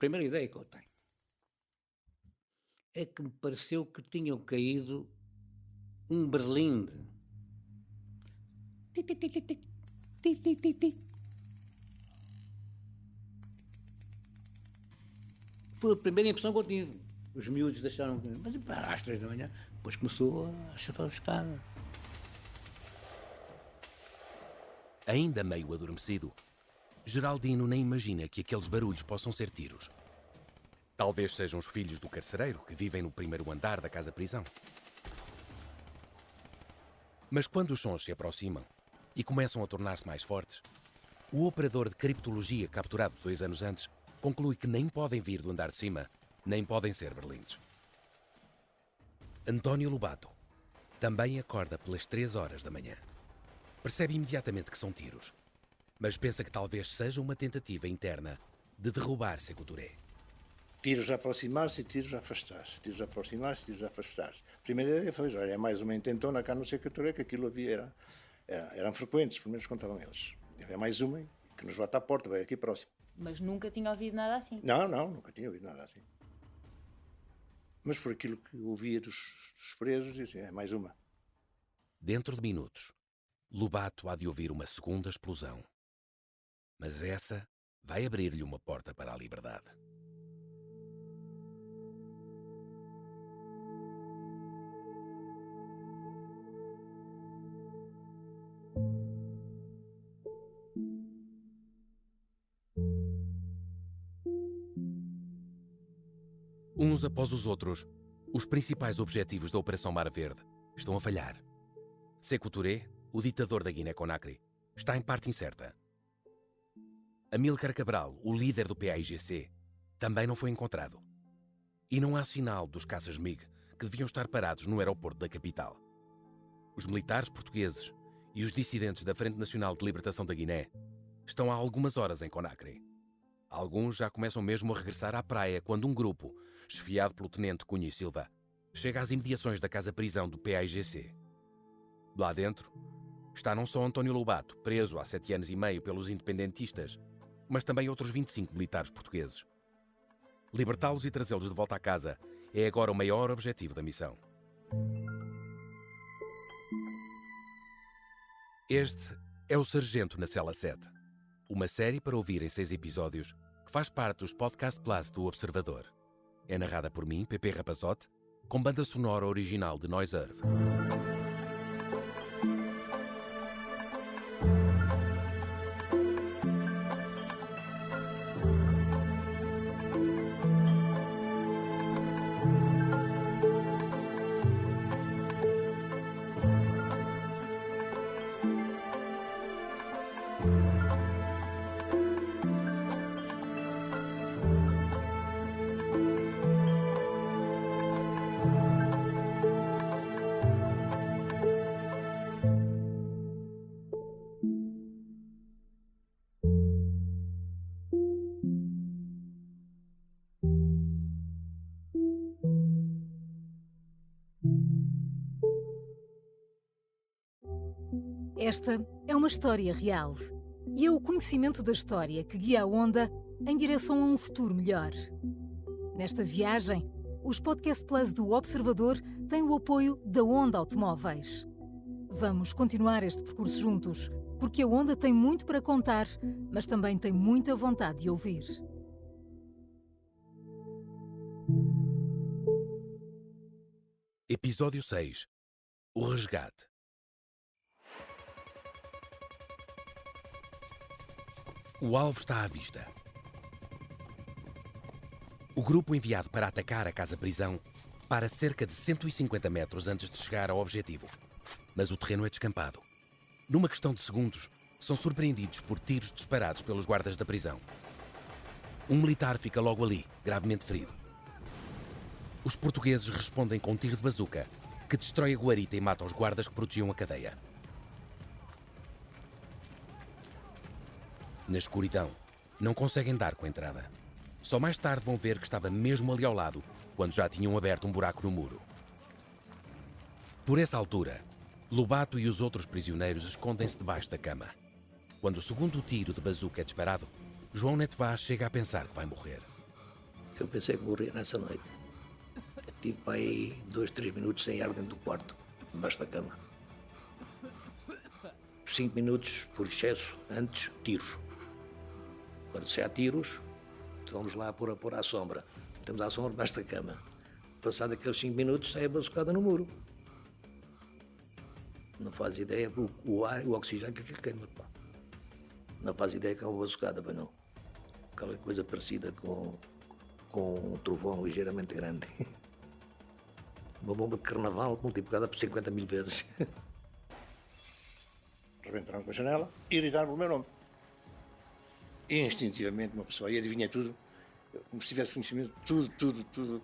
primeira ideia que eu tenho é que me pareceu que tinham caído um berlinde. Tic, tic, tic, tic, tic, tic, tic, tic, tic. Foi a primeira impressão que eu tive. Os miúdos deixaram... Mas para às 3 da manhã, depois começou a chapar a escada. Ainda meio adormecido, Geraldino nem imagina que aqueles barulhos possam ser tiros. Talvez sejam os filhos do carcereiro que vivem no primeiro andar da casa-prisão. Mas quando os sons se aproximam e começam a tornar-se mais fortes, o operador de criptologia capturado 2 anos antes conclui que nem podem vir do andar de cima, nem podem ser berlindes. António Lobato também acorda pelas 3 horas da manhã. Percebe imediatamente que são tiros, mas pensa que talvez seja uma tentativa interna de derrubar Sékou Touré. Tiros a aproximar-se e tiros a afastar-se. Tiros a aproximar-se e tiros a afastar-se. A primeira ideia foi, olha, é mais uma intentona cá no Sékou Touré, que aquilo havia, eram frequentes, pelo menos contavam eles. É mais uma que nos bate à porta, vai aqui próximo. Mas nunca tinha ouvido nada assim? Não, nunca tinha ouvido nada assim. Mas por aquilo que ouvia dos presos, dizia, é mais uma. Dentro de minutos, Lobato há de ouvir uma segunda explosão. Mas essa vai abrir-lhe uma porta para a liberdade. Uns após os outros, os principais objetivos da Operação Mar Verde estão a falhar. Sékou Touré, o ditador da Guiné-Conakry, está em parte incerta. Amílcar Cabral, o líder do PAIGC, também não foi encontrado. E não há sinal dos caças MiG que deviam estar parados no aeroporto da capital. Os militares portugueses e os dissidentes da Frente Nacional de Libertação da Guiné estão há algumas horas em Conakry. Alguns já começam mesmo a regressar à praia quando um grupo, chefiado pelo tenente Cunha e Silva, chega às imediações da casa-prisão do PAIGC. Lá dentro está não só António Lobato, preso há 7 anos e meio pelos independentistas, mas também outros 25 militares portugueses. Libertá-los e trazê-los de volta à casa é agora o maior objetivo da missão. Este é o Sargento na Cela 7, uma série para ouvir em 6 episódios que faz parte dos Podcast Plus do Observador. É narrada por mim, Pepe Rapazote, com banda sonora original de Noiserve. Esta é uma história real e é o conhecimento da história que guia a Onda em direção a um futuro melhor. Nesta viagem, os Podcast Plus do Observador têm o apoio da Onda Automóveis. Vamos continuar este percurso juntos, porque a Onda tem muito para contar, mas também tem muita vontade de ouvir. Episódio 6. O Resgate. O alvo está à vista. O grupo enviado para atacar a casa-prisão para cerca de 150 metros antes de chegar ao objetivo. Mas o terreno é descampado. Numa questão de segundos, são surpreendidos por tiros disparados pelos guardas da prisão. Um militar fica logo ali, gravemente ferido. Os portugueses respondem com um tiro de bazuca, que destrói a guarita e mata os guardas que protegiam a cadeia. Na escuridão, não conseguem dar com a entrada. Só mais tarde vão ver que estava mesmo ali ao lado, quando já tinham aberto um buraco no muro. Por essa altura, Lobato e os outros prisioneiros escondem-se debaixo da cama. Quando o segundo tiro de bazuca é disparado, João Neto Vaz chega a pensar que vai morrer. que eu pensei que morria nessa noite. Tive para aí 2, 3 minutos sem ar dentro do quarto, debaixo da cama. 5 minutos, por excesso, antes, tiros. Quando se há tiros, vamos lá pôr à sombra. Estamos à sombra debaixo da cama. Passado aqueles 5 minutos, sai a bazucada no muro. Não faz ideia, o ar, o oxigênio que queima, pá. Não faz ideia que é uma bazucada, mas não. Aquela coisa parecida com um trovão ligeiramente grande. Uma bomba de carnaval multiplicada por 50 mil vezes. Rebentaram com a janela e gritaram pelo meu nome. E instintivamente uma pessoa aí adivinha tudo, como se tivesse conhecimento de tudo,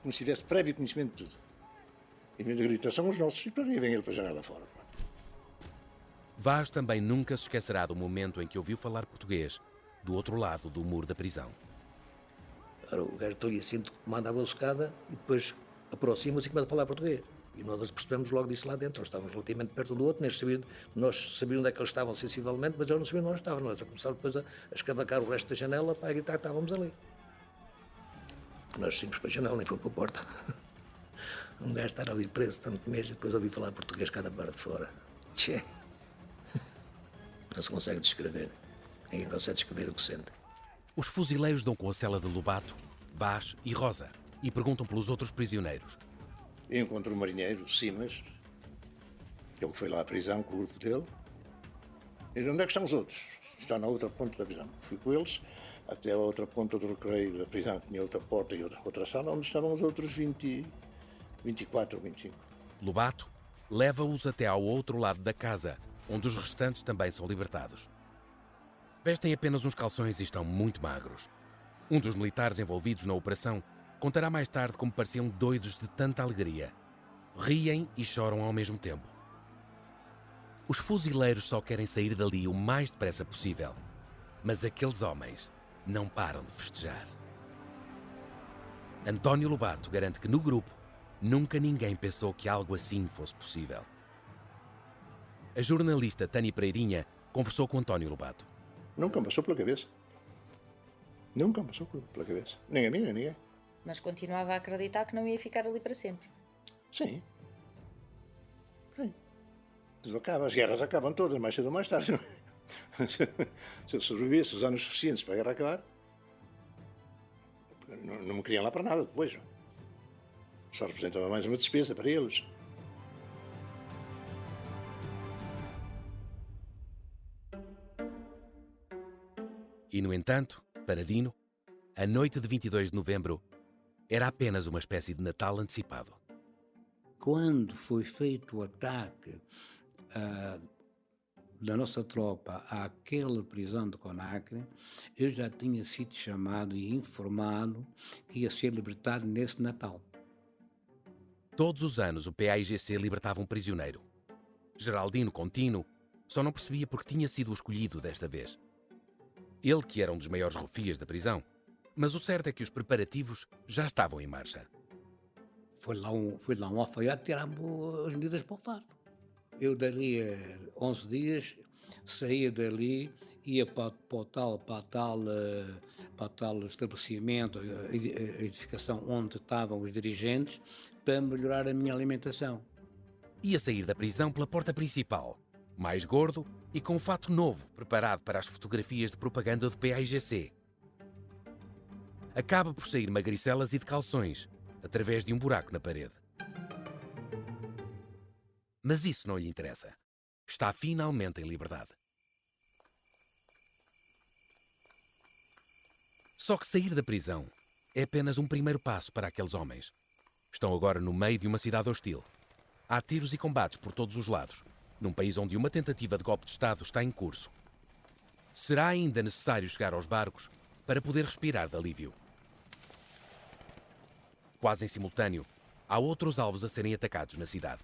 como se tivesse prévio conhecimento de tudo. E a grita, são os nossos, e para mim vem ele para a janela fora. Vaz também nunca se esquecerá do momento em que ouviu falar português do outro lado do muro da prisão. Ora, o gajo está ali assim, manda a bazucada e depois aproxima-se e começa a falar português. E nós percebemos logo disso lá dentro. Nós estávamos relativamente perto um do outro, nós sabíamos onde é que eles estavam sensivelmente, mas eu não sabia onde nós estávamos. Nós começámos depois a escavacar o resto da janela para gritar que estávamos ali. Nós saímos para a janela, nem foi para a porta. Um gajo estar ali preso tanto mês e depois ouvi falar português cada parte de fora. Tchê! Não se consegue descrever. Ninguém consegue descrever o que sente. Os fuzileiros dão com a cela de Lobato, Vaz e Rosa e perguntam pelos outros prisioneiros. E encontro o marinheiro, o Simas, ele foi lá à prisão com o grupo dele. E diz, onde é que estão os outros? Está na outra ponta da prisão. Fui com eles até a outra ponta do recreio da prisão, que tinha outra porta e outra sala, onde estavam os outros 24 ou 25. Lobato leva-os até ao outro lado da casa, onde os restantes também são libertados. Vestem apenas uns calções e estão muito magros. Um dos militares envolvidos na operação contará mais tarde como pareciam doidos de tanta alegria. Riem e choram ao mesmo tempo. Os fuzileiros só querem sair dali o mais depressa possível, mas aqueles homens não param de festejar. António Lobato garante que no grupo nunca ninguém pensou que algo assim fosse possível. A jornalista Tânia Pereirinha conversou com António Lobato. Nunca me passou pela cabeça. Nunca me passou pela cabeça. Nem a mim, nem a ninguém. Mas continuava a acreditar que não ia ficar ali para sempre. Sim. Sim. Tudo acaba. As guerras acabam todas, mais cedo ou mais tarde. Não é? Se eu sobrevivesse os anos suficientes para a guerra acabar, não me queriam lá para nada depois. Só representava mais uma despesa para eles. E, no entanto, para Dino, a noite de 22 de novembro era apenas uma espécie de Natal antecipado. Quando foi feito o ataque da nossa tropa àquela prisão de Conakry, eu já tinha sido chamado e informado que ia ser libertado nesse Natal. Todos os anos o PAIGC libertava um prisioneiro. Geraldino Contino só não percebia porque tinha sido o escolhido desta vez. Ele que era um dos maiores rufias da prisão, mas o certo é que os preparativos já estavam em marcha. Foi lá um alfaiate tirar as medidas para o fado. Eu dali a 11 dias saía dali, ia para tal estabelecimento, a edificação onde estavam os dirigentes, para melhorar a minha alimentação. Ia sair da prisão pela porta principal, mais gordo e com um fato novo preparado para as fotografias de propaganda do PAIGC. Acaba por sair magricelas e de calções, através de um buraco na parede. Mas isso não lhe interessa. Está finalmente em liberdade. Só que sair da prisão é apenas um primeiro passo para aqueles homens. Estão agora no meio de uma cidade hostil. Há tiros e combates por todos os lados, num país onde uma tentativa de golpe de Estado está em curso. Será ainda necessário chegar aos barcos para poder respirar de alívio. Quase em simultâneo, há outros alvos a serem atacados na cidade.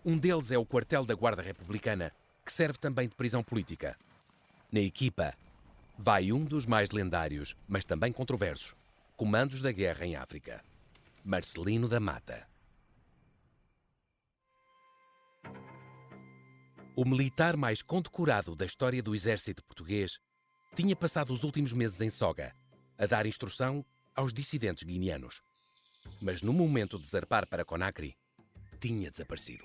Um deles é o quartel da Guarda Republicana, que serve também de prisão política. Na equipa, vai um dos mais lendários, mas também controversos, comandos da guerra em África, Marcelino da Mata. O militar mais condecorado da história do exército português tinha passado os últimos meses em Soga, a dar instrução aos dissidentes guineanos. Mas no momento de zarpar para Conakry, tinha desaparecido.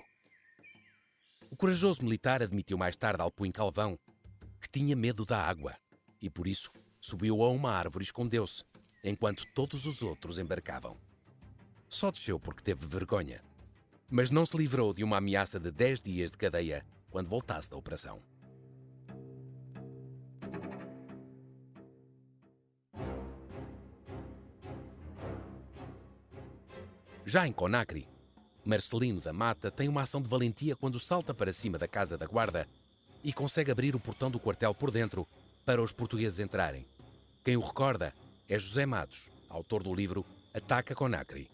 O corajoso militar admitiu mais tarde ao Punho Calvão que tinha medo da água e, por isso, subiu a uma árvore e escondeu-se, enquanto todos os outros embarcavam. Só desceu porque teve vergonha, mas não se livrou de uma ameaça de 10 dias de cadeia quando voltasse da operação. Já em Conakry, Marcelino da Mata tem uma ação de valentia quando salta para cima da casa da guarda e consegue abrir o portão do quartel por dentro para os portugueses entrarem. Quem o recorda é José Matos, autor do livro Ataca Conakry.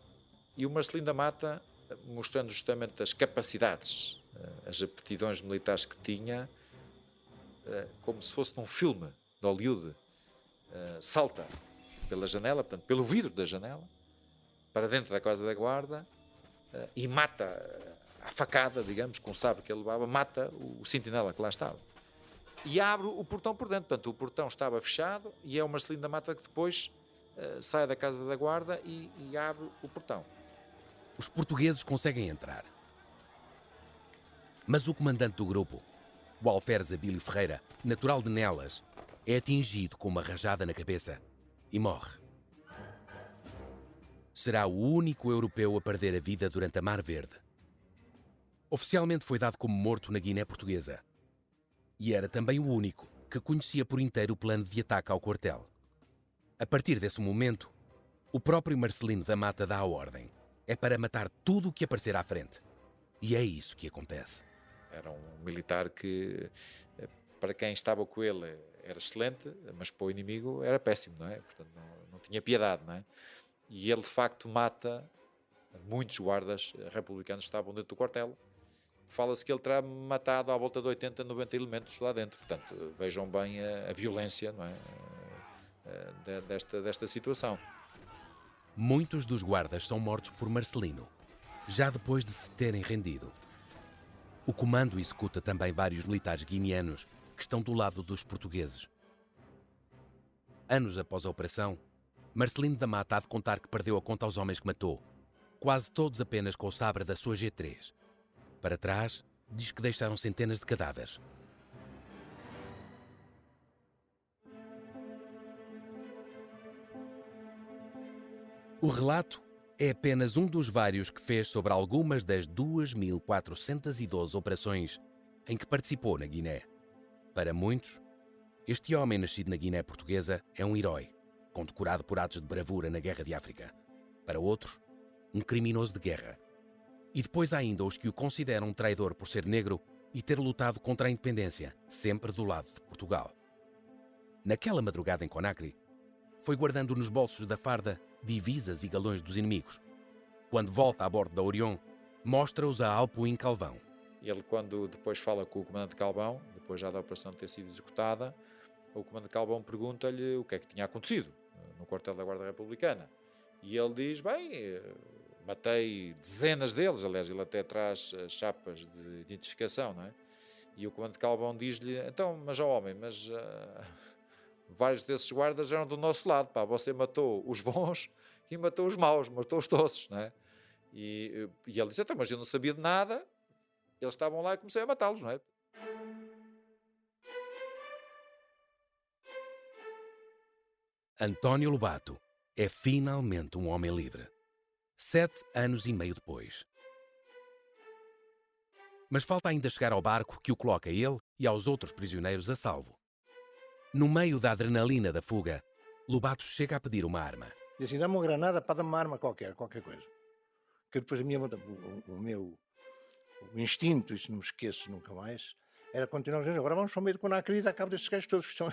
E o Marcelino da Mata, mostrando justamente as capacidades, as aptidões militares que tinha, como se fosse num filme de Hollywood, salta pela janela, portanto, pelo vidro da janela, para dentro da casa da guarda e mata a facada, digamos, com o sabre que ele levava, mata o sentinela que lá estava. E abre o portão por dentro. Portanto, o portão estava fechado e é o Marcelino da Mata que depois sai da casa da guarda e abre o portão. Os portugueses conseguem entrar. Mas o comandante do grupo, o alferes Abílio Ferreira, natural de Nelas, é atingido com uma rajada na cabeça e morre. Será o único europeu a perder a vida durante a Mar Verde. Oficialmente foi dado como morto na Guiné Portuguesa. E era também o único que conhecia por inteiro o plano de ataque ao quartel. A partir desse momento, o próprio Marcelino da Mata dá a ordem. É para matar tudo o que aparecer à frente. E é isso que acontece. Era um militar que, para quem estava com ele, era excelente, mas para o inimigo era péssimo, não é? Portanto, não tinha piedade, não é? E ele, de facto, mata muitos guardas republicanos que estavam dentro do quartel. Fala-se que ele terá matado à volta de 80, 90 elementos lá dentro. Portanto, vejam bem a violência, não é? Desta situação. Muitos dos guardas são mortos por Marcelino, já depois de se terem rendido. O comando executa também vários militares guineanos que estão do lado dos portugueses. Anos após a operação, Marcelino da Mata há de contar que perdeu a conta aos homens que matou, quase todos apenas com o sabre da sua G3. Para trás, diz que deixaram centenas de cadáveres. O relato é apenas um dos vários que fez sobre algumas das 2.412 operações em que participou na Guiné. Para muitos, este homem nascido na Guiné Portuguesa é um herói, condecorado por atos de bravura na Guerra de África. Para outros, um criminoso de guerra. E depois há ainda os que o consideram um traidor por ser negro e ter lutado contra a independência, sempre do lado de Portugal. Naquela madrugada em Conakry, foi guardando nos bolsos da farda divisas e galões dos inimigos. Quando volta a bordo da Orion, mostra-os a Alpuin Calvão. Ele, quando depois fala com o comandante Calvão, depois já da operação ter sido executada, o comandante Calvão pergunta-lhe o que é que tinha acontecido no quartel da Guarda Republicana. E ele diz, bem, matei dezenas deles, aliás, ele até traz chapas de identificação, não é? E o comandante Calvão diz-lhe, então, mas ó homem, mas vários desses guardas eram do nosso lado, pá, você matou os bons e matou os maus, matou-os todos, não é? E ele diz, então, mas eu não sabia de nada, eles estavam lá e comecei a matá-los, não é? António Lobato é finalmente um homem livre. 7 anos e meio depois. Mas falta ainda chegar ao barco que o coloca a ele e aos outros prisioneiros a salvo. No meio da adrenalina da fuga, Lobato chega a pedir uma arma. E assim, dá-me uma granada para dar-me uma arma qualquer coisa. Que depois a minha vontade, o instinto, isso não me esqueço nunca mais, era continuar a dizer, agora vamos para o meio de Conakry e dar cabo destes gajos todos que são...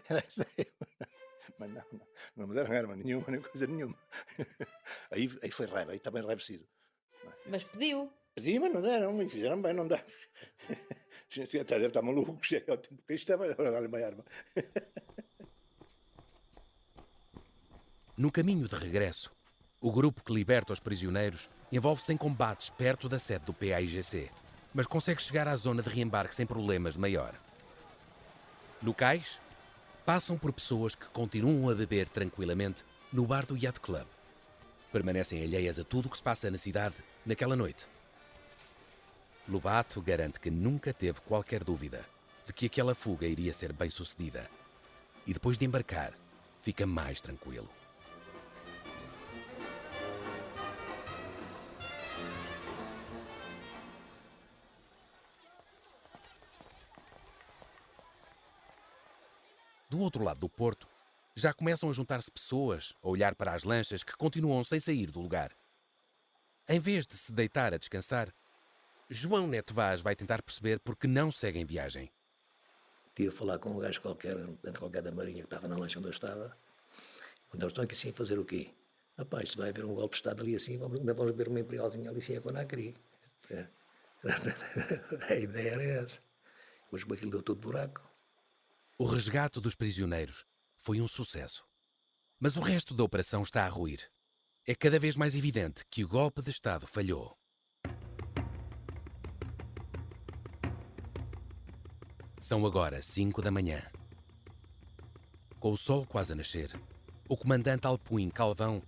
Era essa mas não me deram arma nenhuma, nem coisa nenhuma. Aí foi raiva, aí está bem enraivecido. Mas pediu. Pedi, mas não deram, e fizeram bem, não dá. Deve estar maluco, chega ao tempo que isto é, agora dá-lhe uma arma. No caminho de regresso, o grupo que liberta os prisioneiros envolve-se em combates perto da sede do PAIGC, mas consegue chegar à zona de reembarque sem problemas de maior. No cais, Passam por pessoas que continuam a beber tranquilamente no bar do Yacht Club. Permanecem alheias a tudo o que se passa na cidade naquela noite. Lobato garante que nunca teve qualquer dúvida de que aquela fuga iria ser bem sucedida. E depois de embarcar, fica mais tranquilo. Do outro lado do porto, já começam a juntar-se pessoas a olhar para as lanchas que continuam sem sair do lugar. Em vez de se deitar a descansar, João Neto Vaz vai tentar perceber por que não segue em viagem. Estive a falar com um gajo qualquer, dentro qualquer da Marinha, que estava na lancha onde eu estava. Então, estão aqui assim a fazer o quê? Rapaz, se vai haver um golpe de Estado ali assim, vamos beber uma imperialzinha ali assim a Conakry. A ideia era essa. Mas aquilo deu tudo buraco. O resgate dos prisioneiros foi um sucesso. Mas o resto da operação está a ruir. É cada vez mais evidente que o golpe de Estado falhou. São agora 5 da manhã. Com o sol quase a nascer, o comandante Alpuim Calvão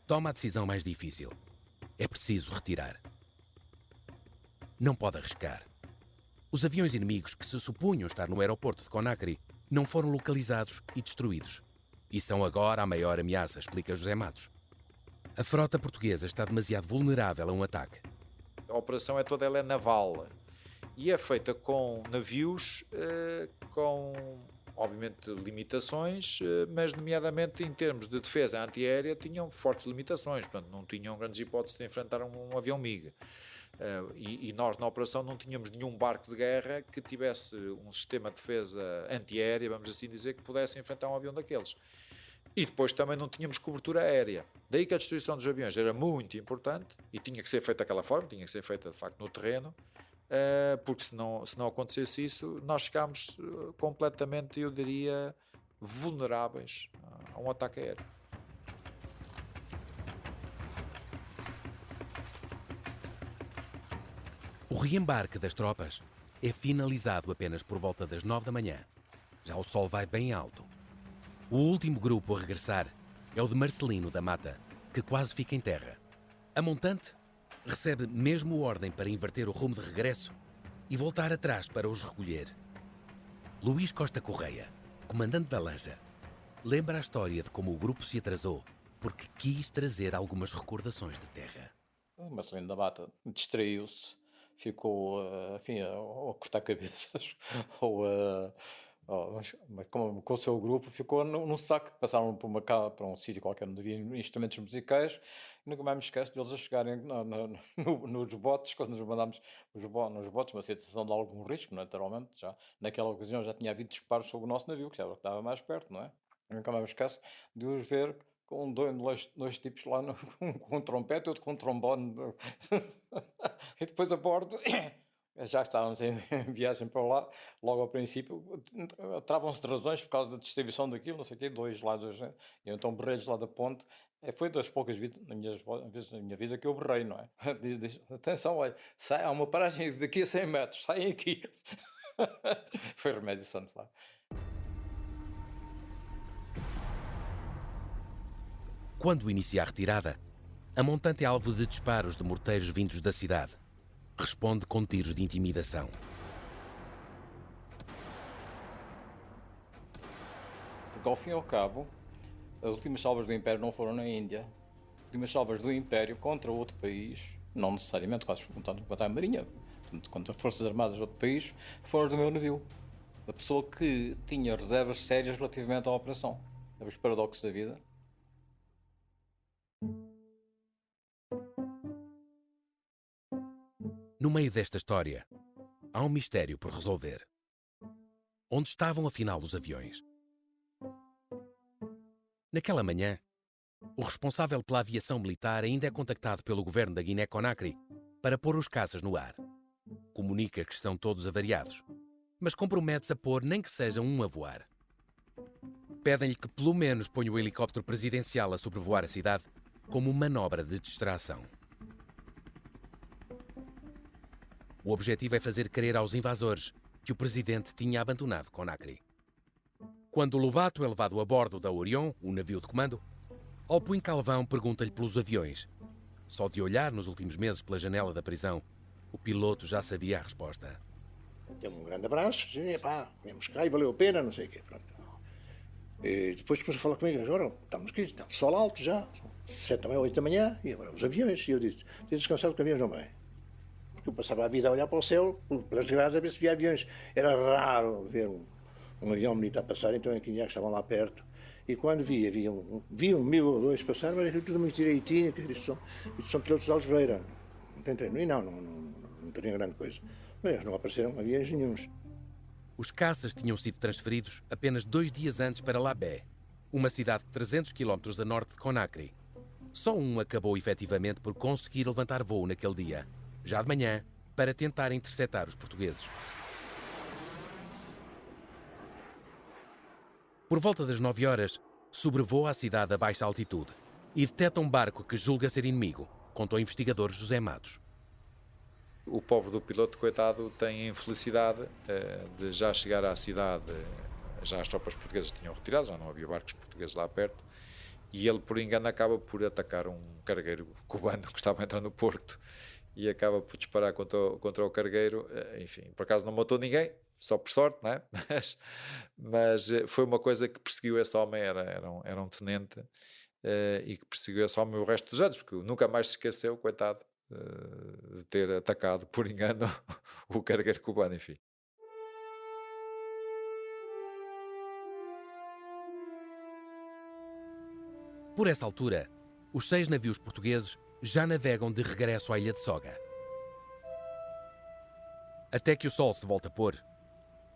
toma a decisão mais difícil. É preciso retirar. Não pode arriscar. Os aviões inimigos que se supunham estar no aeroporto de Conakry não foram localizados e destruídos. E são agora a maior ameaça, explica José Matos. A frota portuguesa está demasiado vulnerável a um ataque. A operação ela é naval e é feita com navios com, obviamente, limitações, mas, nomeadamente, em termos de defesa antiaérea, tinham fortes limitações. Portanto, não tinham grandes hipóteses de enfrentar um avião MiG. E nós, na operação, não tínhamos nenhum barco de guerra que tivesse um sistema de defesa antiaérea, vamos assim dizer, que pudesse enfrentar um avião daqueles. E depois também não tínhamos cobertura aérea. Daí que a destruição dos aviões era muito importante e tinha que ser feita daquela forma, tinha que ser feita de facto no terreno, porque se não acontecesse isso, nós ficámos completamente, eu diria, vulneráveis a um ataque aéreo. O reembarque das tropas é finalizado apenas por volta das 9 da manhã. Já o sol vai bem alto. O último grupo a regressar é o de Marcelino da Mata, que quase fica em terra. A montante recebe mesmo ordem para inverter o rumo de regresso e voltar atrás para os recolher. Luís Costa Correia, comandante da lancha, lembra a história de como o grupo se atrasou porque quis trazer algumas recordações de terra. O Marcelino da Mata distraiu-se, ficou a cortar cabeças mas como com o seu grupo ficou num saco. Passaram para um sítio qualquer onde havia instrumentos musicais e nunca mais me esqueço deles a chegarem nos botes, quando nos mandámos nos botes, uma situação de algum risco, naturalmente. Já naquela ocasião já tinha havido disparos sobre o nosso navio, que estava mais perto, não é? Nunca mais me esqueço de os ver com dois tipos lá, um com um trompete, outro com um trombone. E depois a bordo, já estávamos em viagem para lá, logo ao princípio, travam-se de razões por causa da distribuição daquilo, não sei o quê, dois, né? E então berrei-lhes lá da ponte. Foi das poucas vezes na minha vida que eu berrei, não é? Diz, atenção, olha, há uma paragem daqui a 100 metros, saem aqui. Foi remédio santo lá. Quando inicia a retirada, a montante é alvo de disparos de morteiros vindos da cidade. Responde com tiros de intimidação. Porque ao fim e ao cabo, as últimas salvas do Império não foram na Índia. As últimas salvas do Império contra outro país, não necessariamente contra a Marinha, contra as Forças Armadas de outro país, foram as do meu navio. A pessoa que tinha reservas sérias relativamente à operação. É os paradoxos da vida. No meio desta história, há um mistério por resolver. Onde estavam afinal os aviões? Naquela manhã, o responsável pela aviação militar ainda é contactado pelo governo da Guiné-Conakry para pôr os caças no ar. Comunica que estão todos avariados, mas compromete-se a pôr nem que seja um a voar. Pedem-lhe que pelo menos ponha o helicóptero presidencial a sobrevoar a cidade como manobra de distração. O objetivo é fazer crer aos invasores que o presidente tinha abandonado Conakry. Quando Lobato é levado a bordo da Orion, um navio de comando, Alpuin Calvão pergunta-lhe pelos aviões. Só de olhar nos últimos meses pela janela da prisão, o piloto já sabia a resposta. Deu-me um grande abraço, disse, pá, viemos cá e valeu a pena, não sei o quê. Pronto. E depois começou a falar comigo, agora estamos aqui, está sol alto já, 7 da manhã, 8 da manhã, e agora os aviões. E eu disse, estou descansado que aviões não vêm. Porque eu passava a vida a olhar para o céu, pelas grades, a ver se via aviões. Era raro ver um avião militar passar, então aqui que estavam lá perto. E quando havia um 1000 ou 2 passar, mas aquilo tudo muito direitinho, que isto são pilotos de Algeira. Não tem treino. E não teria grande coisa. Mas não apareceram aviões nenhuns. Os caças tinham sido transferidos apenas 2 dias antes para Labé, uma cidade de 300 km a norte de Conakry. Só um acabou efetivamente por conseguir levantar voo naquele dia, já de manhã, para tentar interceptar os portugueses. Por volta das 9 horas, sobrevoa a cidade a baixa altitude e detecta um barco que julga ser inimigo, contou o investigador José Matos. O pobre do piloto, coitado, tem a infelicidade de já chegar à cidade, já as tropas portuguesas tinham retirado, já não havia barcos portugueses lá perto, e ele, por engano, acaba por atacar um cargueiro cubano que estava entrando no porto e acaba por disparar contra o cargueiro. Enfim, por acaso não matou ninguém, só por sorte, não é? Mas foi uma coisa que perseguiu esse homem, era um tenente, e que perseguiu esse homem o resto dos anos, porque nunca mais se esqueceu, coitado, de ter atacado por engano o cargueiro cubano, enfim. Por essa altura, os 6 navios portugueses já navegam de regresso à ilha de Soga. Até que o sol se volta a pôr,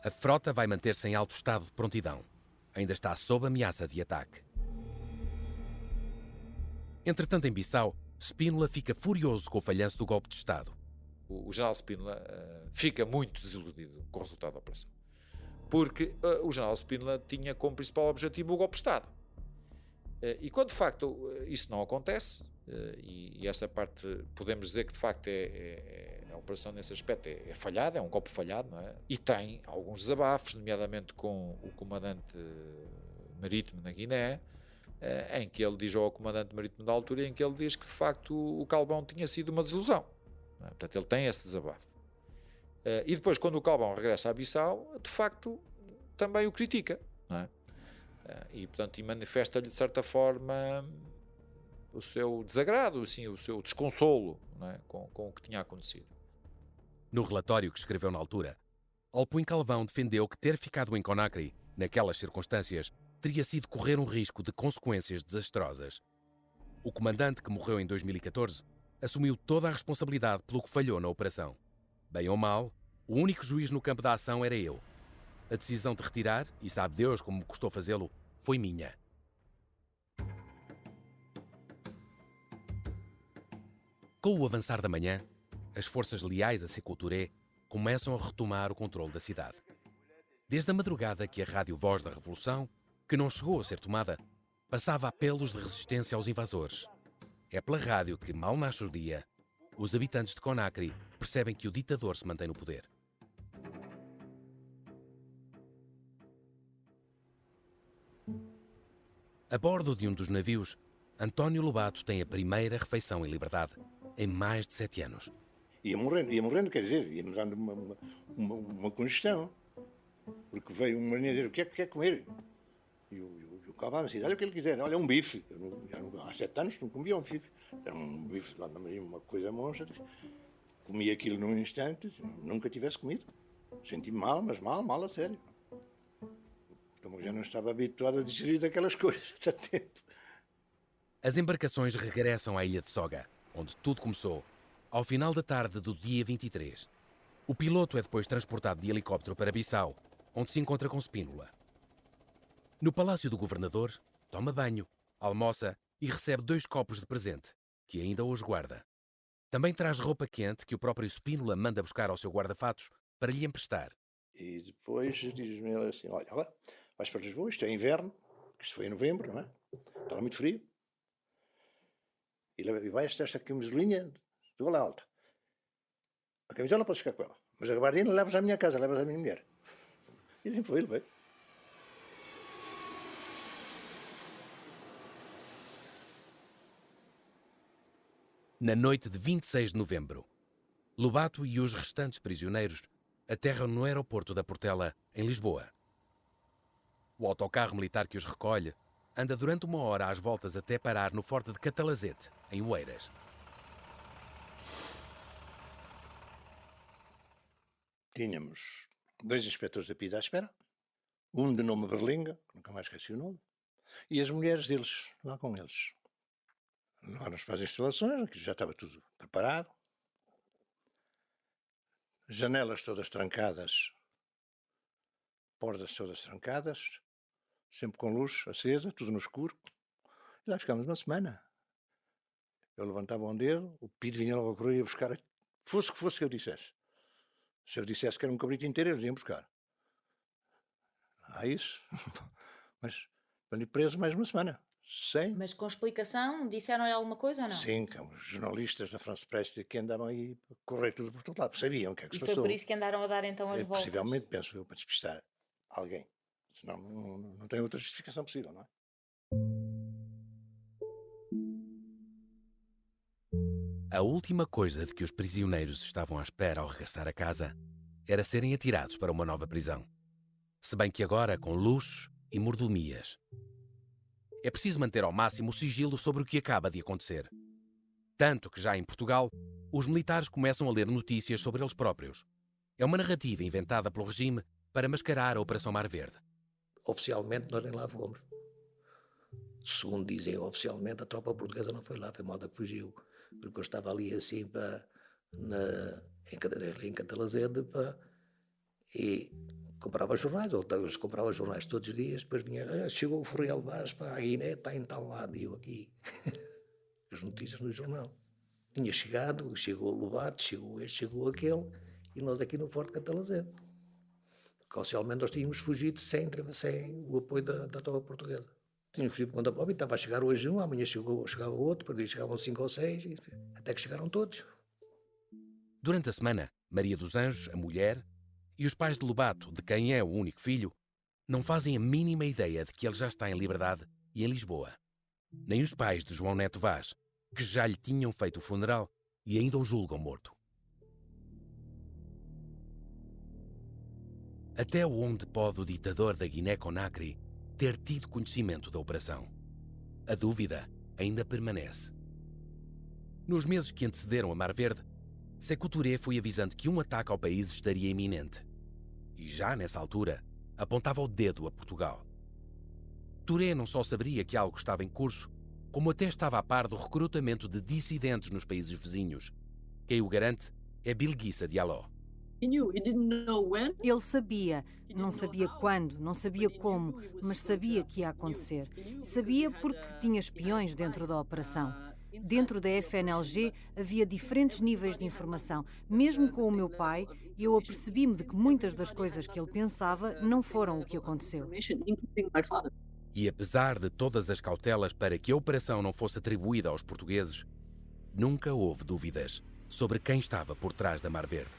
a frota vai manter-se em alto estado de prontidão. Ainda está sob ameaça de ataque. Entretanto, em Bissau, Spínola fica furioso com o falhanço do golpe de Estado. O general Spínola fica muito desiludido com o resultado da operação. Porque o general Spínola tinha como principal objetivo o golpe de Estado. E quando de facto isso não acontece, e essa parte podemos dizer que de facto a operação nesse aspecto é falhada, é um golpe falhado, não é? E tem alguns desabafos, nomeadamente com o comandante marítimo na Guiné, em que ele diz ao comandante marítimo da altura, em que ele diz que de facto o Calvão tinha sido uma desilusão, não é? Portanto, ele tem esse desabafo. E depois, quando o Calvão regressa a Bissau, de facto também o critica, não é? E portanto manifesta-lhe de certa forma o seu desagrado, assim, o seu desconsolo, não é? com o que tinha acontecido. No relatório que escreveu na altura, Alpuin Calvão defendeu que ter ficado em Conakry, naquelas circunstâncias, teria sido correr um risco de consequências desastrosas. O comandante, que morreu em 2014, assumiu toda a responsabilidade pelo que falhou na operação. Bem ou mal, o único juiz no campo da ação era eu. A decisão de retirar, e sabe Deus como me custou fazê-lo, foi minha. Com o avançar da manhã, as forças leais a Sékou Touré começam a retomar o controle da cidade. Desde a madrugada que a Rádio Voz da Revolução, que não chegou a ser tomada, passava apelos de resistência aos invasores. É pela rádio que, mal nasce o dia, os habitantes de Conakry percebem que o ditador se mantém no poder. A bordo de um dos navios, António Lobato tem a primeira refeição em liberdade em mais de 7 anos. Ia morrendo, quer dizer, ia-me dando uma congestão. Porque veio um marinheiro dizer, o que é que quer comer? E o Calvão disse, olha o que ele quiser, olha um bife. Há 7 anos não comia um bife. Era um bife lá na marinha, uma coisa monstra. Comi aquilo num instante, nunca tivesse comido. Senti-me mal, mas mal a sério. Então já não estava habituado a digerir daquelas coisas há tanto tempo. As embarcações regressam à ilha de Soga, onde tudo começou, ao final da tarde do dia 23. O piloto é depois transportado de helicóptero para Bissau, onde se encontra com Spínola. No palácio do governador, toma banho, almoça e recebe 2 copos de presente, que ainda hoje guarda. Também traz roupa quente que o próprio Spínola manda buscar ao seu guarda-fatos para lhe emprestar. E depois diz-me ele assim, olha, vais para Lisboa, isto é inverno, isto foi em novembro, não é? Estava muito frio. E vais ter esta camisolinha de gola alta. A camisola podes ficar com ela, mas a gabardina levas à minha casa, levas à minha mulher. E assim foi, ele veio. Na noite de 26 de novembro, Lobato e os restantes prisioneiros aterram no aeroporto da Portela, em Lisboa. O autocarro militar que os recolhe anda durante 1 hora às voltas até parar no Forte de Catalazete, em Oeiras. Tínhamos 2 inspectores da PIDE à espera, um de nome Berlinga, que nunca mais esqueci o nome, e as mulheres deles, lá com eles. Levaram-nos para as instalações, aquilo já estava tudo preparado. Janelas todas trancadas, portas todas trancadas, sempre com luz acesa, tudo no escuro. E lá ficámos 1 semana. Eu levantava um dedo, o PIDE vinha logo a correr e ia buscar, fosse o que fosse que eu dissesse. Se eu dissesse que era um cabrito inteiro, eles iam buscar. Isso. Mas ali preso mais 1 semana. Sem. Mas com explicação, disseram-lhe alguma coisa ou não? Sim, que os jornalistas da France Presse que andavam aí a correr tudo por todo lado, sabiam o que é que E se foi passou. por isso que andaram a dar então as voltas? Possivelmente, penso eu, para despistar alguém. Senão não tem outra justificação possível, não é? A última coisa de que os prisioneiros estavam à espera ao regressar a casa era serem atirados para uma nova prisão. Se bem que agora com luxos e mordomias. É preciso manter ao máximo o sigilo sobre o que acaba de acontecer. Tanto que já em Portugal, os militares começam a ler notícias sobre eles próprios. É uma narrativa inventada pelo regime para mascarar a Operação Mar Verde. Oficialmente nós nem lá fomos. Segundo dizem oficialmente, a tropa portuguesa não foi lá, foi malta que fugiu. Porque eu estava ali assim em Catalazede e comprava jornais, ou eles compravam jornais todos os dias, depois vinha, chegou o Ferreira Vaz para a Guiné, está em tal lado, e eu aqui. As notícias no jornal. Tinha chegado, chegou o Lobato, chegou este, chegou aquele, e nós aqui no Forte Catalazede. Oficialmente nós tínhamos fugido sem o apoio da tropa portuguesa. Tínhamos fugido por conta própria, estava a chegar hoje um, amanhã chegava outro, depois chegavam 5 ou 6, até que chegaram todos. Durante a semana, Maria dos Anjos, a mulher, e os pais de Lobato, de quem é o único filho, não fazem a mínima ideia de que ele já está em liberdade e em Lisboa. Nem os pais de João Neto Vaz, que já lhe tinham feito o funeral e ainda o julgam morto. Até onde pode o ditador da Guiné-Conakry ter tido conhecimento da operação? A dúvida ainda permanece. Nos meses que antecederam a Mar Verde, Sékou Touré foi avisando que um ataque ao país estaria iminente. E já nessa altura, apontava o dedo a Portugal. Touré não só saberia que algo estava em curso, como até estava a par do recrutamento de dissidentes nos países vizinhos. Quem o garante é Bilguissa Diallo. Ele sabia, não sabia quando, não sabia como, mas sabia que ia acontecer. Sabia porque tinha espiões dentro da operação. Dentro da FNLG havia diferentes níveis de informação. Mesmo com o meu pai, eu apercebi-me de que muitas das coisas que ele pensava não foram o que aconteceu. E apesar de todas as cautelas para que a operação não fosse atribuída aos portugueses, nunca houve dúvidas sobre quem estava por trás da Mar Verde.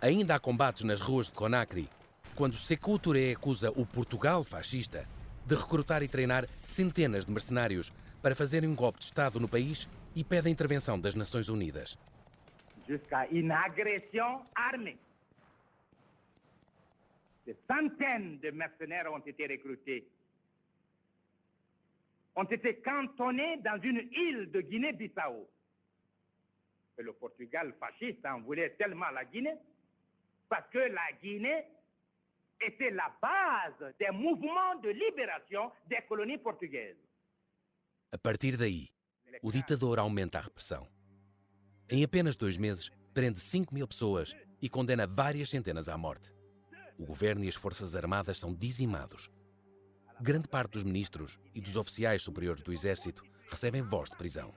Ainda há combates nas ruas de Conakry, quando Sékou Touré acusa o Portugal fascista de recrutar e treinar centenas de mercenários para fazerem um golpe de Estado no país e pede a intervenção das Nações Unidas. Jusqu'à une agression armée. Des centaines de mercenaires ont été recrutés. Ont été cantonnés dans une île de Guinée-Bissau. Et le Portugal fasciste en voulait tellement la Guinée, parce que la Guinée était la base des mouvements de libération des colonies portugaises. A partir daí, o ditador aumenta a repressão. Em apenas 2 meses, prende 5.000 pessoas e condena várias centenas à morte. O governo e as forças armadas são dizimados. Grande parte dos ministros e dos oficiais superiores do exército recebem voz de prisão.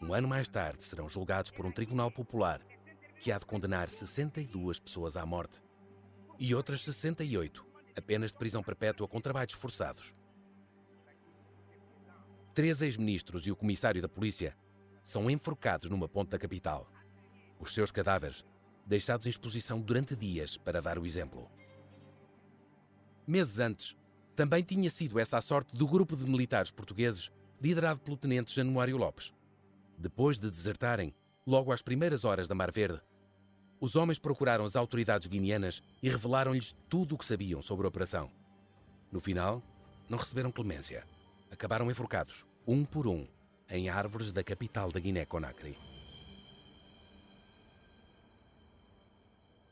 1 ano mais tarde, serão julgados por um tribunal popular que há de condenar 62 pessoas à morte e outras 68 a penas de prisão perpétua com trabalhos forçados. 3 ex-ministros e o comissário da polícia são enforcados numa ponte da capital. Os seus cadáveres deixados em exposição durante dias para dar o exemplo. Meses antes, Também tinha sido essa a sorte do grupo de militares portugueses liderado pelo tenente Januário Lopes. Depois de desertarem, logo às primeiras horas da Mar Verde, os homens procuraram as autoridades guineanas e revelaram-lhes tudo o que sabiam sobre a operação. No final, não receberam clemência. Acabaram enforcados, um por um, em árvores da capital da Guiné-Conakry.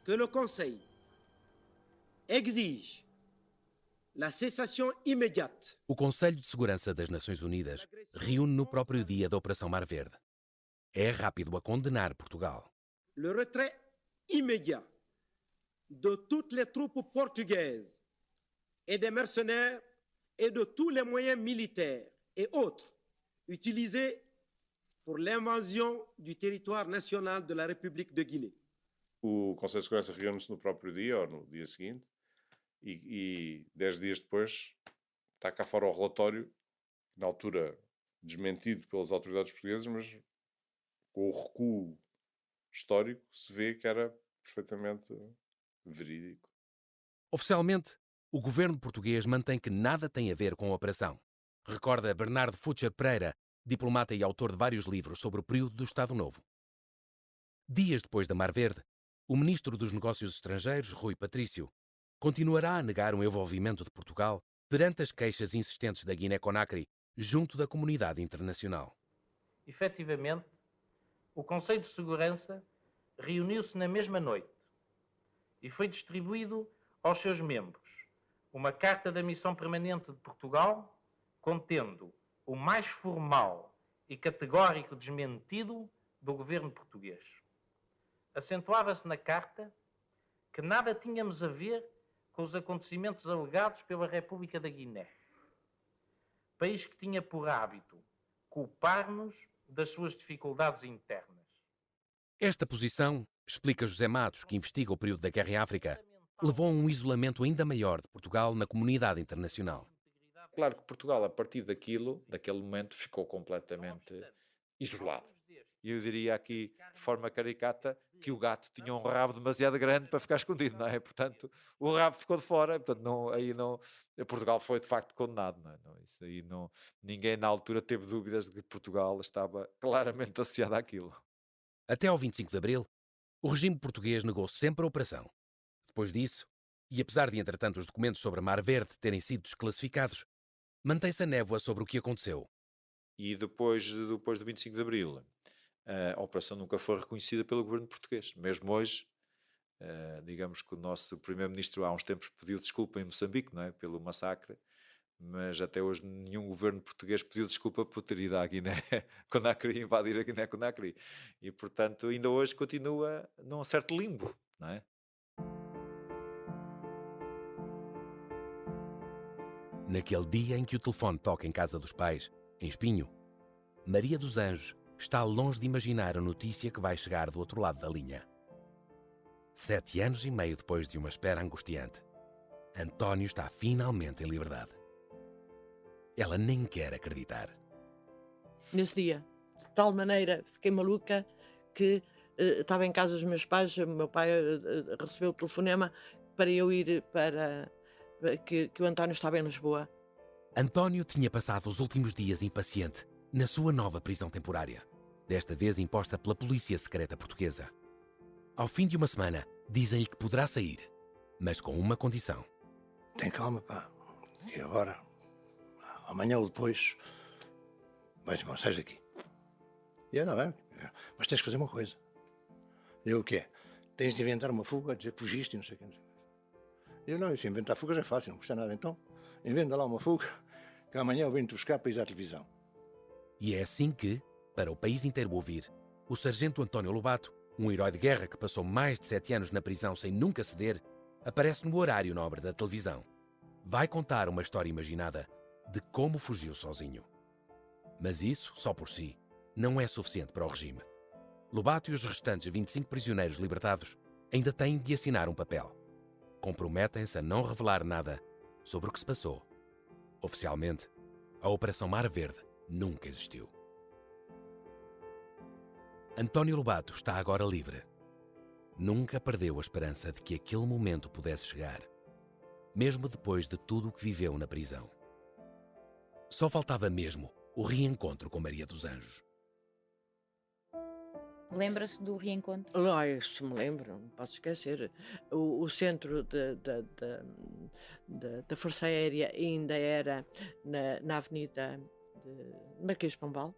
Que le Conseil exige la cessation immédiate. O Conselho de Segurança das Nações Unidas reúne no próprio dia da Operação Mar Verde. É rápido a condenar Portugal. Le retrait immédiat de toutes les troupes portugaises et des mercenaires et de tous les moyens militaires et autres utilisés pour l'invasion du territoire national de la République de Guinée. O Conselho de Segurança reúne-se no próprio dia ou no dia seguinte e 10 dias depois está cá fora o relatório, na altura desmentido pelas autoridades portuguesas, mas com o recuo histórico se vê que era perfeitamente verídico. Oficialmente, o governo português mantém que nada tem a ver com a operação. Recorda Bernardo Futcher Pereira, diplomata e autor de vários livros sobre o período do Estado Novo. Dias depois da Mar Verde, o ministro dos Negócios Estrangeiros, Rui Patrício, continuará a negar o envolvimento de Portugal perante as queixas insistentes da Guiné-Conakry junto da comunidade internacional. Efetivamente, o Conselho de Segurança reuniu-se na mesma noite e foi distribuído aos seus membros uma carta da Missão Permanente de Portugal contendo o mais formal e categórico desmentido do governo português. Acentuava-se na carta que nada tínhamos a ver com os acontecimentos alegados pela República da Guiné, país que tinha por hábito culpar-nos das suas dificuldades internas. Esta posição, explica José Matos, que investiga o período da guerra em África, levou a um isolamento ainda maior de Portugal na comunidade internacional. Claro que Portugal, a partir daquele momento, ficou completamente isolado. E eu diria aqui, de forma caricata, que o gato tinha um rabo demasiado grande para ficar escondido, não é? Portanto, o rabo ficou de fora, portanto, Portugal foi de facto condenado, não é? Isso aí ninguém na altura teve dúvidas de que Portugal estava claramente associado àquilo. Até ao 25 de Abril, o regime português negou sempre a operação. Depois disso, e apesar de entretanto os documentos sobre a Mar Verde terem sido desclassificados, mantém-se a névoa sobre o que aconteceu. E depois do 25 de Abril, a operação nunca foi reconhecida pelo governo português. Mesmo hoje, digamos que o nosso primeiro-ministro há uns tempos pediu desculpa em Moçambique, não é? Pelo massacre, mas até hoje nenhum governo português pediu desculpa por ter ido à Guiné-Conakry, invadir a Guiné-Conakry. E, portanto, ainda hoje continua num certo limbo, não é? Naquele dia em que o telefone toca em casa dos pais, em Espinho, Maria dos Anjos está longe de imaginar a notícia que vai chegar do outro lado da linha. 7 anos e meio depois de uma espera angustiante, António está finalmente em liberdade. Ela nem quer acreditar. Nesse dia, de tal maneira, fiquei maluca que estava em casa dos meus pais, o meu pai recebeu o telefonema para eu ir para que o António estava em Lisboa. António tinha passado os últimos dias impaciente na sua nova prisão temporária, desta vez imposta pela Polícia Secreta Portuguesa. Ao fim de uma semana, dizem-lhe que poderá sair, mas com uma condição. Tem calma, pá. E agora, amanhã ou depois, sais daqui. E eu, não é? Mas tens que fazer uma coisa. Eu, o que é? Tens de inventar uma fuga, dizer que fugiste e não sei o que. Eu, não, isso inventar fugas é fácil, não custa nada. Então, inventa lá uma fuga, que amanhã eu venho-te buscar para ir à televisão. E é assim que, para o país inteiro ouvir, o sargento António Lobato, um herói de guerra que passou mais de 7 anos na prisão sem nunca ceder, aparece no horário nobre da televisão. Vai contar uma história imaginada de como fugiu sozinho. Mas isso, só por si, não é suficiente para o regime. Lobato e os restantes 25 prisioneiros libertados ainda têm de assinar um papel. Comprometem-se a não revelar nada sobre o que se passou. Oficialmente, a Operação Mar Verde nunca existiu. António Lobato está agora livre. Nunca perdeu a esperança de que aquele momento pudesse chegar. mesmo depois de tudo o que viveu na prisão. Só faltava mesmo o reencontro com Maria dos Anjos. Lembra-se do reencontro? Isso me lembro, não posso esquecer. O centro da Força Aérea ainda era na Avenida de Marquês de Pombal,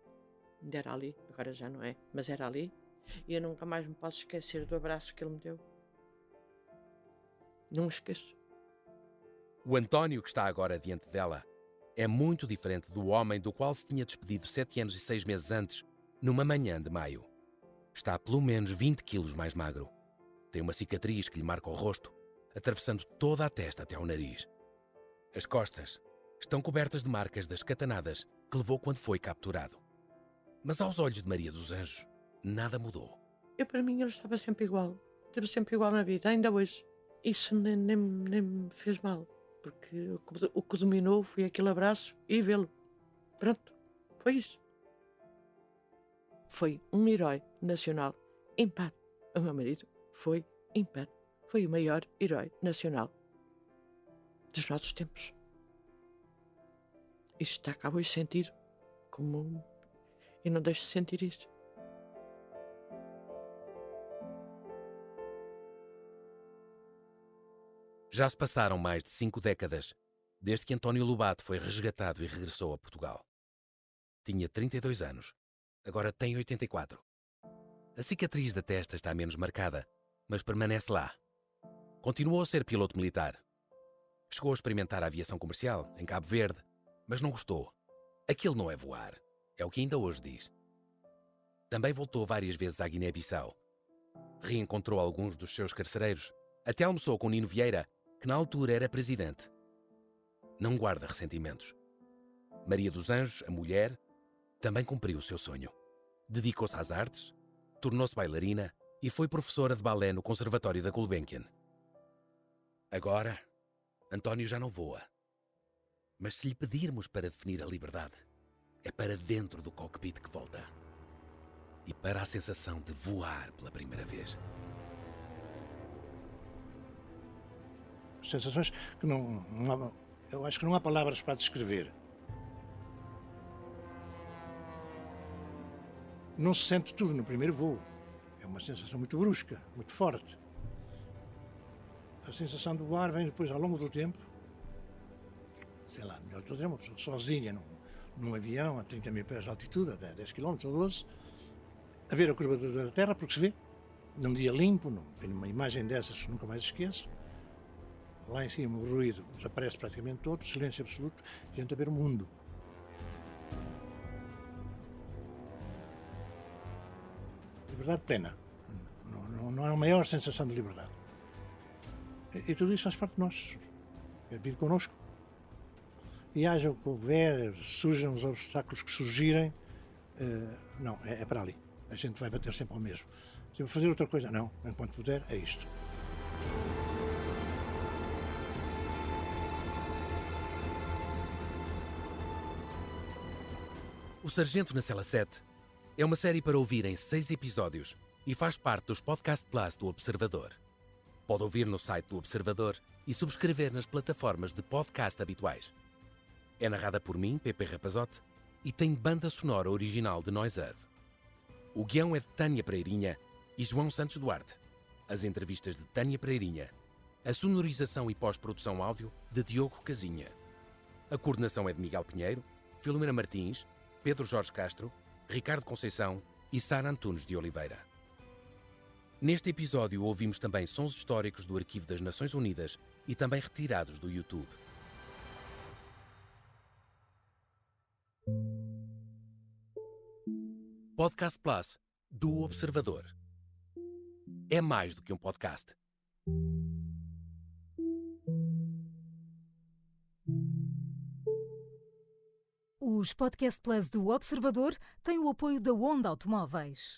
ainda era ali, agora já não é, mas era ali. E eu nunca mais me posso esquecer do abraço que ele me deu. Não me esqueço. O António que está agora diante dela é muito diferente do homem do qual se tinha despedido 7 anos e 6 meses antes, numa manhã de maio. Está pelo menos 20 quilos mais magro. Tem uma cicatriz que lhe marca o rosto, atravessando toda a testa até ao nariz. As costas estão cobertas de marcas das catanadas que levou quando foi capturado. Mas aos olhos de Maria dos Anjos, nada mudou. Para mim, ele estava sempre igual. Esteve sempre igual na vida, ainda hoje. Isso nem me fez mal, porque o que dominou foi aquele abraço e vê-lo. Pronto, foi isso. Foi um herói nacional ímpar. O meu marido foi ímpar. Foi o maior herói nacional dos nossos tempos. Isto está cá hoje sentido como... E não deixo de sentir isso. Já se passaram mais de 5 décadas desde que António Lobato foi resgatado e regressou a Portugal. Tinha 32 anos, agora tem 84. A cicatriz da testa está menos marcada, mas permanece lá. Continuou a ser piloto militar. Chegou a experimentar a aviação comercial em Cabo Verde, mas não gostou. Aquilo não é voar, é o que ainda hoje diz. Também voltou várias vezes à Guiné-Bissau. Reencontrou alguns dos seus carcereiros, até almoçou com Nino Vieira, que na altura era presidente. Não guarda ressentimentos. Maria dos Anjos, a mulher, também cumpriu o seu sonho. Dedicou-se às artes, tornou-se bailarina e foi professora de balé no Conservatório da Gulbenkian. Agora, António já não voa. Mas se lhe pedirmos para definir a liberdade, é para dentro do cockpit que volta. E para a sensação de voar pela primeira vez. Sensações que eu acho que não há palavras para descrever. Não se sente tudo no primeiro voo. É uma sensação muito brusca, muito forte. A sensação de voar vem depois, ao longo do tempo, sei lá, melhor estou a dizer, uma pessoa sozinha num avião a 30 mil pés de altitude, a 10 km ou 12, a ver a curvatura da Terra, porque se vê, num dia limpo, numa imagem dessas que nunca mais esqueço, lá em cima o ruído desaparece praticamente todo, silêncio absoluto, e a gente a ver o mundo. Liberdade plena. Não há maior sensação de liberdade. E tudo isso faz parte de nós. É vir connosco. E haja o que houver, surjam os obstáculos que surgirem, não, é para ali. A gente vai bater sempre ao mesmo. Se eu fazer outra coisa, não. Enquanto puder, é isto. O Sargento na Cela 7 é uma série para ouvir em 6 episódios e faz parte dos Podcast Plus do Observador. Pode ouvir no site do Observador e subscrever nas plataformas de podcast habituais. É narrada por mim, Pepe Rapazote, e tem banda sonora original de Noiserve. O guião é de Tânia Pereirinha e João Santos Duarte. As entrevistas de Tânia Pereirinha. A sonorização e pós-produção áudio de Diogo Casinha. A coordenação é de Miguel Pinheiro, Filomena Martins, Pedro Jorge Castro, Ricardo Conceição e Sara Antunes de Oliveira. Neste episódio ouvimos também sons históricos do Arquivo das Nações Unidas e também retirados do YouTube. Podcast Plus do Observador. É mais do que um podcast. Os Podcast Plus do Observador têm o apoio da Onda Automóveis.